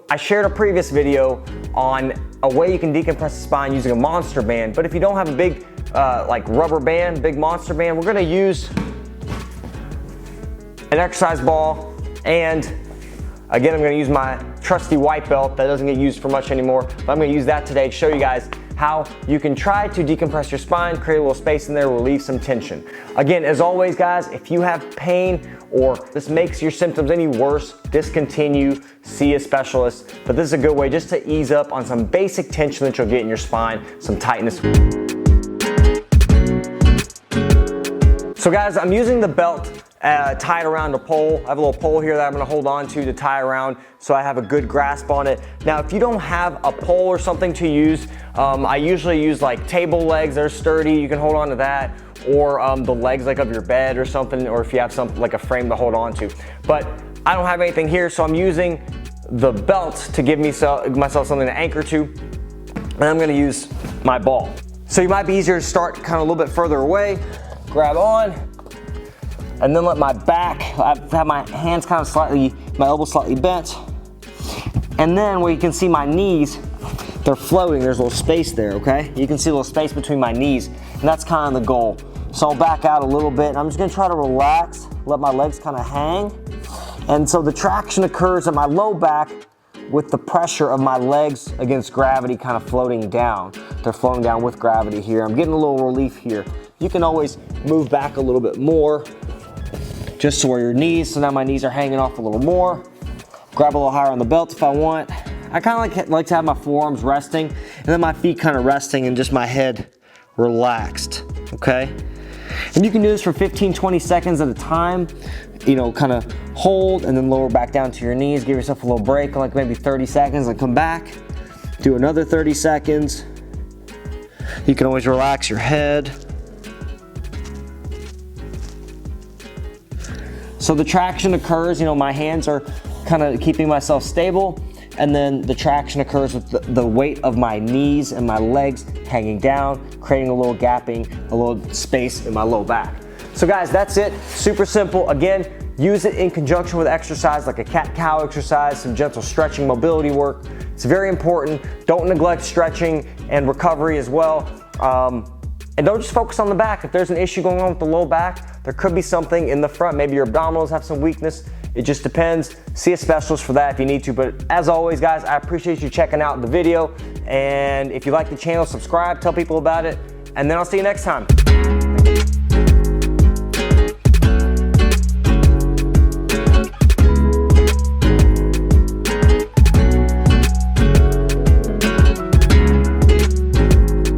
So I shared a previous video on a way you can decompress the spine using a monster band, but if you don't have a big like rubber band, big monster band, we're gonna use an exercise ball, and again, I'm gonna use my trusty white belt that doesn't get used for much anymore, but I'm gonna use that today to show you guys how you can try to decompress your spine, create a little space in there, relieve some tension. Again, as always guys, if you have pain or this makes your symptoms any worse, discontinue, see a specialist. But this is a good way just to ease up on some basic tension that you'll get in your spine, some tightness. So guys, I'm using the belt tied around a pole. I have a little pole here that I'm gonna hold on to tie around so I have a good grasp on it. Now, if you don't have a pole or something to use, I usually use like table legs. They're sturdy, you can hold on to that, or the legs like of your bed or something, or if you have something like a frame to hold on to. But I don't have anything here, so I'm using the belt to give myself something to anchor to, and I'm gonna use my ball. So you might be easier to start kind of a little bit further away, grab on, and then let my back, I have my hands kind of slightly, my elbows slightly bent. And then where you can see my knees, they're floating, there's a little space there, okay? You can see a little space between my knees, and that's kind of the goal. So I'll back out a little bit, and I'm just gonna try to relax, let my legs kind of hang. And so the traction occurs at my low back with the pressure of my legs against gravity kind of floating down. They're floating down with gravity here. I'm getting a little relief here. You can always move back a little bit more, just to where your knees, so now my knees are hanging off a little more. Grab a little higher on the belt if I want. I kind of like to have my forearms resting, and then my feet kind of resting, and just my head relaxed, okay? And you can do this for 15, 20 seconds at a time. You know, kind of hold, and then lower back down to your knees. Give yourself a little break, like maybe 30 seconds, and come back. Do another 30 seconds. You can always relax your head. So the traction occurs, you know, my hands are kind of keeping myself stable, and then the traction occurs with the weight of my knees and my legs hanging down, creating a little gapping, a little space in my low back. So guys, that's it, super simple. Again, use it in conjunction with exercise like a cat-cow exercise, some gentle stretching, mobility work. It's very important. Don't neglect stretching and recovery as well. And don't just focus on the back. If there's an issue going on with the low back, there could be something in the front. Maybe your abdominals have some weakness. It just depends. See a specialist for that if you need to. But as always, guys, I appreciate you checking out the video. And if you like the channel, subscribe, tell people about it. And then I'll see you next time.